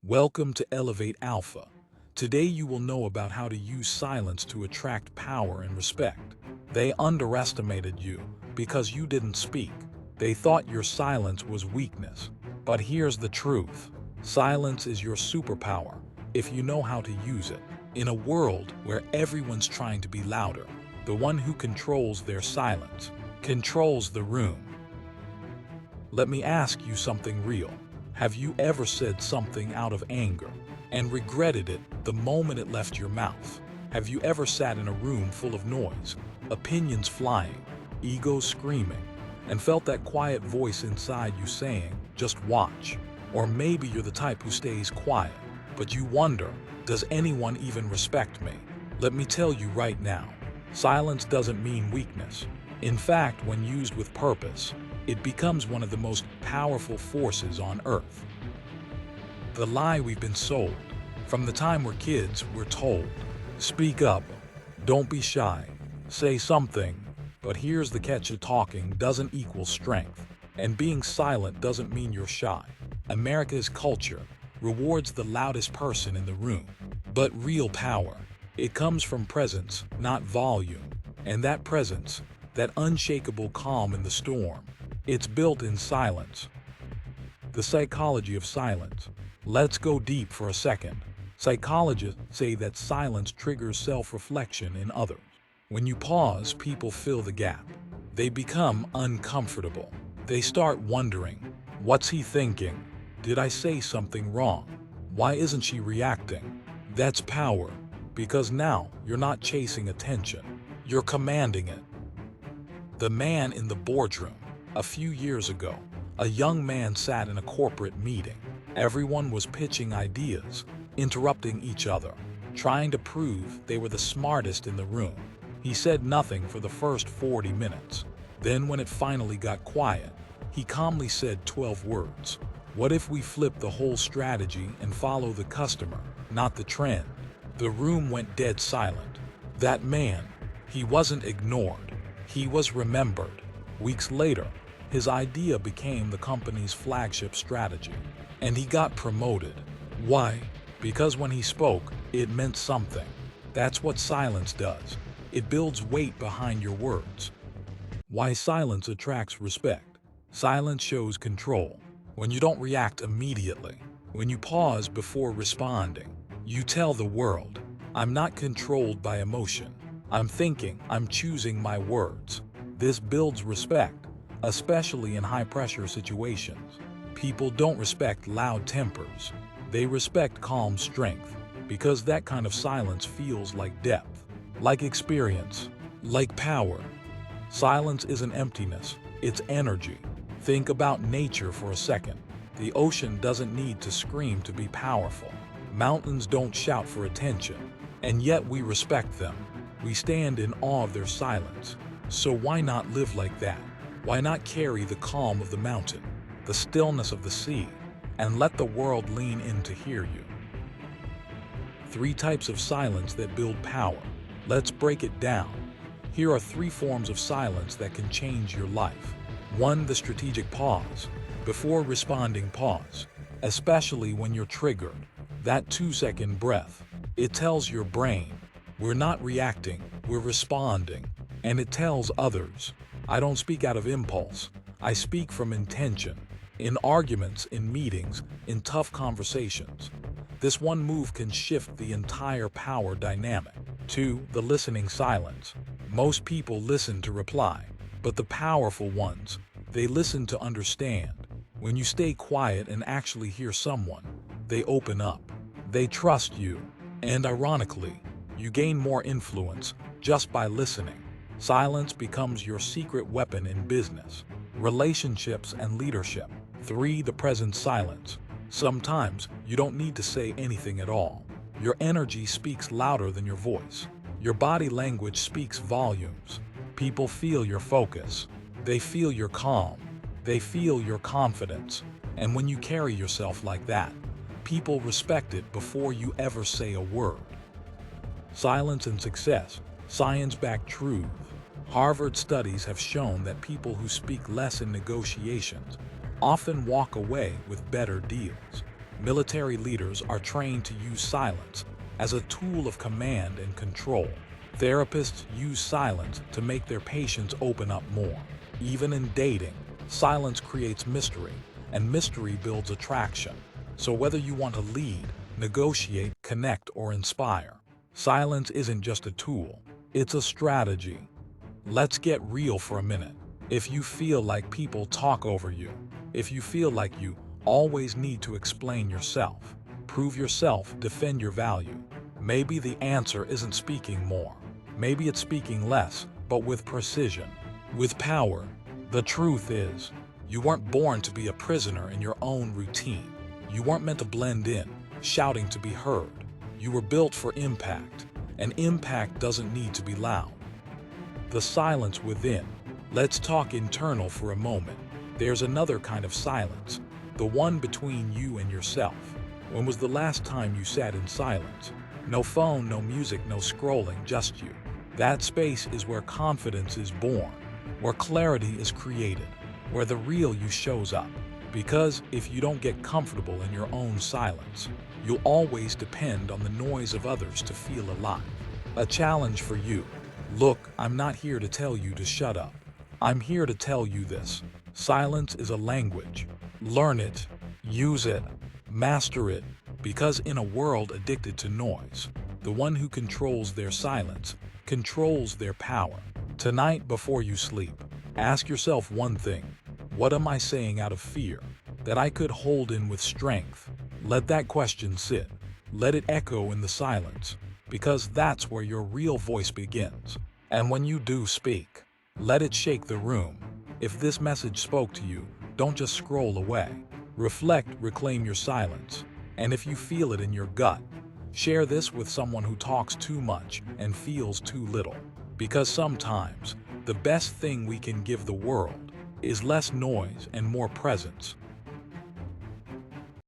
Welcome to Elevate Alpha. Today you will know about how to use silence to attract power and respect. They underestimated you because you didn't speak. They thought your silence was weakness. But here's the truth. Silence is your superpower if you know how to use it. In a world where everyone's trying to be louder, the one who controls their silence controls the room. Let me ask you something real. Have you ever said something out of anger and regretted it the moment it left your mouth? Have you ever sat in a room full of noise, opinions flying, egos screaming, and felt that quiet voice inside you saying, "Just watch"? Or maybe you're the type who stays quiet, but you wonder, does anyone even respect me? Let me tell you right now, silence doesn't mean weakness. In fact, when used with purpose, it becomes one of the most powerful forces on earth. The lie we've been sold. From the time we're kids, we're told, speak up, don't be shy, say something. But here's the catch: talking doesn't equal strength, and being silent doesn't mean you're shy. America's culture rewards the loudest person in the room. But real power, it comes from presence, not volume. And that presence, that unshakable calm in the storm, it's built in silence. The psychology of silence. Let's go deep for a second. Psychologists say that silence triggers self-reflection in others. When you pause, people fill the gap. They become uncomfortable. They start wondering, what's he thinking? Did I say something wrong? Why isn't she reacting? That's power, because now you're not chasing attention, you're commanding it. The man in the boardroom. A few years ago, a young man sat in a corporate meeting. Everyone was pitching ideas, interrupting each other, trying to prove they were the smartest in the room. He said nothing for the first 40 minutes. Then when it finally got quiet, he calmly said 12 words. What if we flip the whole strategy and follow the customer, not the trend? The room went dead silent. That man, he wasn't ignored. He was remembered. Weeks later, his idea became the company's flagship strategy, and he got promoted. Why? Because when he spoke, it meant something. That's what silence does. It builds weight behind your words. Why silence attracts respect. Silence shows control. When you don't react immediately, when you pause before responding, you tell the world, I'm not controlled by emotion. I'm thinking, I'm choosing my words. This builds respect, especially in high-pressure situations. People don't respect loud tempers. They respect calm strength, because that kind of silence feels like depth, like experience, like power. Silence isn't emptiness, it's energy. Think about nature for a second. The ocean doesn't need to scream to be powerful. Mountains don't shout for attention, and yet we respect them. We stand in awe of their silence. So why not live like that? Why not carry the calm of the mountain, the stillness of the sea, and let the world lean in to hear you? 3 types of silence that build power. Let's break it down. Here are 3 forms of silence that can change your life. 1. The strategic pause. Before responding, pause. Especially when you're triggered. That 2-second breath. It tells your brain, we're not reacting, we're responding. And it tells others, I don't speak out of impulse, I speak from intention. In arguments, in meetings, in tough conversations. This one move can shift the entire power dynamic. 2. The listening silence. Most people listen to reply, but the powerful ones, they listen to understand. When you stay quiet and actually hear someone, they open up. They trust you. And ironically, you gain more influence just by listening. Silence becomes your secret weapon in business, relationships, and leadership. 3. The present silence. Sometimes you don't need to say anything at all. Your energy speaks louder than your voice. Your body language speaks volumes. People feel your focus. They feel your calm. They feel your confidence. And when you carry yourself like that, people respect it before you ever say a word. Silence and success. Science-backed truth. Harvard studies have shown that people who speak less in negotiations often walk away with better deals. Military leaders are trained to use silence as a tool of command and control. Therapists use silence to make their patients open up more. Even in dating, silence creates mystery, and mystery builds attraction. So whether you want to lead, negotiate, connect, or inspire, silence isn't just a tool, it's a strategy. Let's get real for a minute. If you feel like people talk over you, if you feel like you always need to explain yourself, prove yourself, defend your value, maybe the answer isn't speaking more. Maybe it's speaking less, but with precision, with power. The truth is, you weren't born to be a prisoner in your own routine. You weren't meant to blend in, shouting to be heard. You were built for impact, and impact doesn't need to be loud. The silence within. Let's talk internal for a moment. There's another kind of silence, the one between you and yourself. When was the last time you sat in silence? No phone, no music, no scrolling, just you. That space is where confidence is born, where clarity is created, where the real you shows up. Because if you don't get comfortable in your own silence, you'll always depend on the noise of others to feel alive. A challenge for you. Look, I'm not here to tell you to shut up. I'm here to tell you this. Silence is a language. Learn it, use it, master it, because in a world addicted to noise, the one who controls their silence controls their power. Tonight, before you sleep, ask yourself one thing. What am I saying out of fear that I could hold in with strength? Let that question sit. Let it echo in the silence, because that's where your real voice begins. And when you do speak, let it shake the room. If this message spoke to you, don't just scroll away. Reflect, reclaim your silence. And if you feel it in your gut, share this with someone who talks too much and feels too little. Because sometimes, the best thing we can give the world is less noise and more presence.